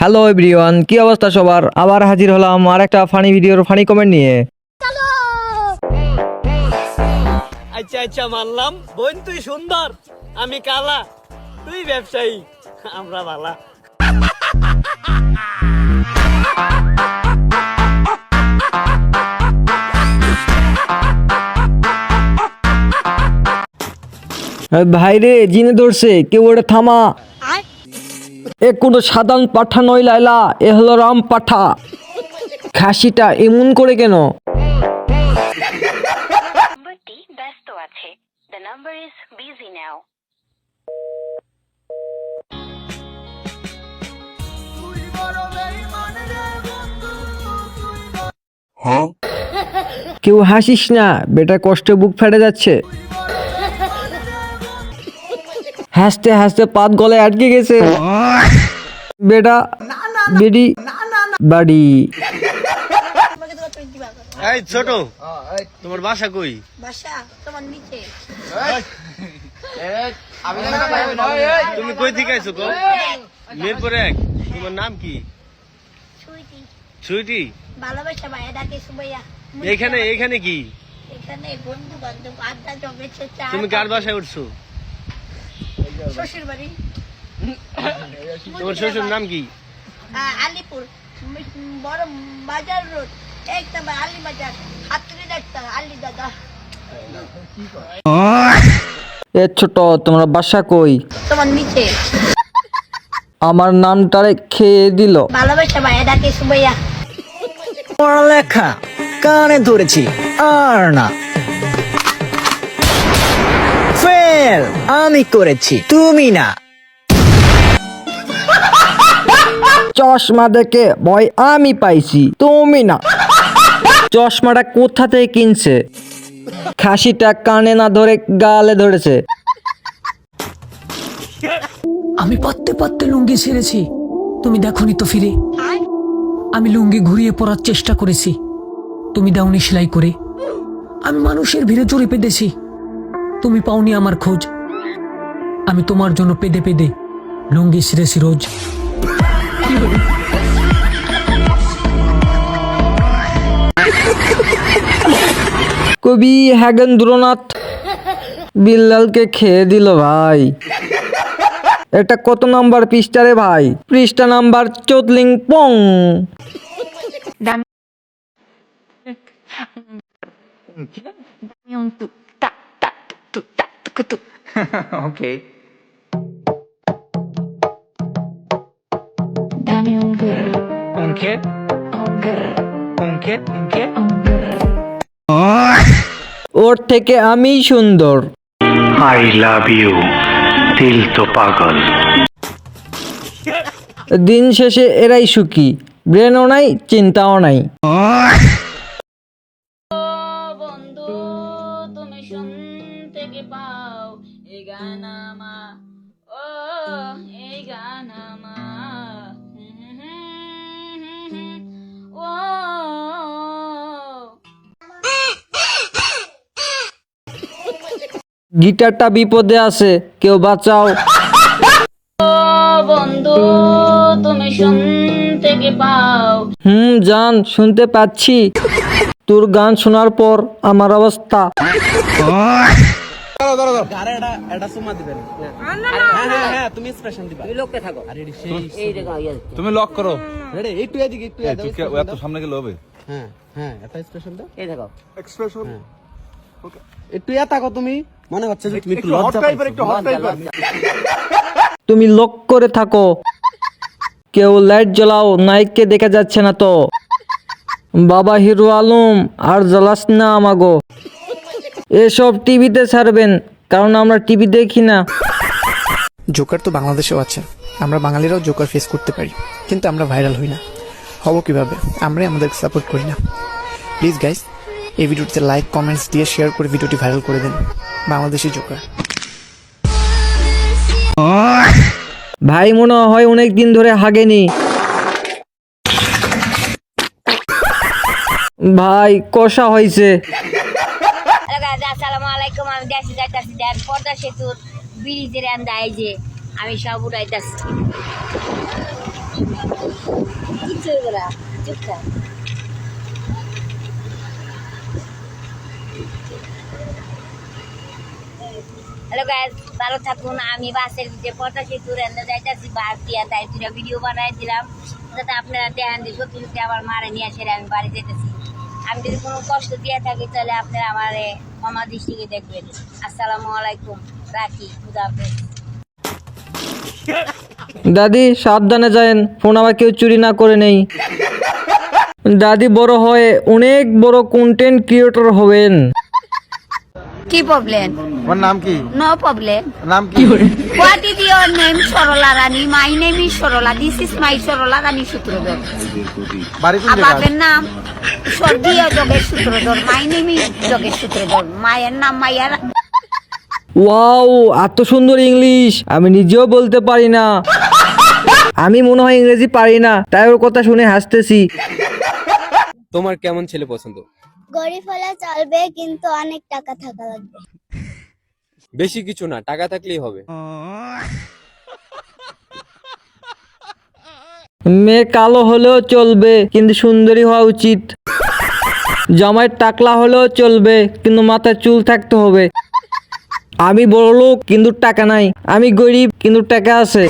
Hello everyone, কি অবস্থা সবার? আবার হাজির হলাম আর একটা ফানি ভিডিওর ফানি কমেন্ট নিয়ে। আচ্ছা আচ্ছা মানলাম, বোন তুই সুন্দর, আমি কালা, তুই ব্যবসায়ী, আমরা ভালা। ভাই রে, জিনে ধরছে, কেউ ওটা থামা। এ কোনো সাধারণ পাঠা নয় লাইলা, এ হলো রাম পাঠা। খাসিটা এমন করে কেন? নাম্বারটি ব্যস্ত আছে। The number is busy now. কেউ হাসিস না বেটা, কষ্টে বুক ফেটে যাচ্ছে। হাসতে হাসতে পাত গলায় আটকে গেছে বেটা। বেডি বাড়ি। এই ছোট, তোমার বাসা কই? বাসা তোমার নিচে। তুমি কই থেকে আইছো গো? মিরপুর এক। তোমার নাম কি? সুইটি। সুইটি? ভালোবাসা ভাইয়া ডাকে সুবাইয়া। এখানে কি? এখানে বন্ধু বান্ধব আড্ডা জমেছে। চা। তুমি কার বাসায় উঠছো? শ্বশুর বাড়ি। তোমার শ্বশুর নাম কি? আলিপুর বড় বাজার রোড, এক নাম্বার আলি বাজার, হাতুড়ি ডাক্তার আলি দাদা। এ ছোট, তোমার বাসা কই? তোমার নিচে। আমার নামটারে খেয়ে দিল। ভালোবাসা ভাইয়া ডাকে সুবাইয়া। পড়ালেখা কানে ধরেছি আর না। ফেল আমি করেছি, তুমি না। চশমা দেখে ভয় আমি পাইছি, তুমি না। চশমাটা কোথা থেকে কিনছে? খাসিটা কানে না ধরে গালে ধরেছে। আমি পাততে পাততে লুঙ্গি ছেড়েছি, তুমি দেখোনি তো ফিরে। আমি লুঙ্গি ঘুরিয়ে পরার চেষ্টা করেছি, তুমি দাওনি সেলাই করে। আমি মানুষের ভিড়ে চড়ে পেতেছি, তুমি পাওনি আমার খোঁজ। আমি তোমার জন্য পেদে পেদে লুঙ্গি ছিঁড়েছি রোজ। কবি হ্যাগেন্দ্রনাথ বিল্লালকে খেয়ে দিল ভাই। এটা কত নাম্বার পৃষ্ঠা রে ভাই? পৃষ্ঠা নাম্বার ৪৪। Okay. Unke. ওর থেকে আমি সুন্দর। I love you, দিল তো পাগল। দিন শেষে এরাই সুখী, ব্রেনও নাই, চিন্তাও নাই। বন্ধু তুমি শুনতে কি পাও এই গান আমার, ও এই গান আমার, ও গিটারটা বিপদে আছে, কেউ বাঁচাও। বন্ধু তুমি শুনতে কি পাও। জান, শুনতে পাচ্ছি। তোর গান শোনার পর আমার অবস্থা। তুমি লক করো। একটু এত সামনে গেলে হবে। একটু তাকো, তুমি মনে হচ্ছে যে তুমি একটু লজ্জা পাইছো। তুমি লক করে থাকো, কেউ লাইট জ্বালাও, নায়ককে দেখা যাচ্ছে না তো। বাবা হিরো আলম, আর জ্বালাস না আমাগো। এসব টিভিতে ছাড়বেন, কারণ আমরা টিভি দেখি না। জোকার তো বাংলাদেশেও আছে, আমরা বাঙালিরাও জোকার ফেস করতে পারি, কিন্তু আমরা ভাইরাল হই না। হব কিভাবে? আমরাই আমাদেরকে সাপোর্ট করি না। প্লিজ গাইস, এই ভিডিওটিতে লাইক কমেন্টস দিয়ে শেয়ার করে ভিডিওটি ভাইরাল করে দিন। বাংলাদেশি জোকার ভাই মনে হয় অনেক দিন ধরে হাগেনি। ভাই কষা হয়েছে। আসসালামু আলাইকুম, আমি দেশে যাইতাছি, দেখ পদ্মা সেতুর ব্রিজের আন্দায় যে আমি সব উড়াইতাছি। কিছু হইব না, চুপ থাক। হ্যালো গাইস, ভালো থাকুন। আমি বাসের যে পথা সেতু রেন্দে যাইতেছি, বাস দিয়া তাই দুটা ভিডিও বানাই দিলাম যাতে আপনারা দেখেন যে সত্যি সত্যি আমার মারে নিয়ে আসে আমি বাড়ি যেতেছি। আমি যদি কোনো কষ্ট দিয়ে থাকি তাহলে আপনারা আমার ক্ষমা দৃষ্টিকে দেখবেন। আসসালামু আলাইকুম, রাখি, খুদা হাফেজ। দাদি সাবধানে যায়েন, ফোন আবার কেউ চুরি না করে নেই। দাদি বড় হয়ে অনেক বড় কন্টেন্ট ক্রিয়েটর হবেন। কি প্রবলেম? তোমার নাম কি? No problem. নাম কি? What is your name? Sarala Rani. My name is Sarala. This is my Sarala Rani Sutradhar. বাড়ি কোন জায়গা? বাপের নাম স্বর্গীয় Jogesh Sutradhar. My name is Jogesh Sutradhar. মায়ের নাম মাইয়া। ওয়াও, এত সুন্দর ইংলিশ আমি নিজেও বলতে পারি না। আমি মনে হয় ইংরেজি পারি না, তাই ওর কথা শুনে হাসতেছি। তোমার কেমন ছেলে পছন্দ? গরিব হলে চলবে, কিন্তু অনেক টাকা থাকা লাগবে। বেশি কিছু না, টাকা থাকলেই হবে। মেয়ে কালো হলেও চলবে, কিন্তু সুন্দরী হওয়া উচিত। জামাই টাকলা হলেও চলবে, কিন্তু মাথায় চুল থাকতে হবে। আমি বড়লোক কিন্তু টাকা নাই, আমি গরিব কিন্তু টাকা আছে।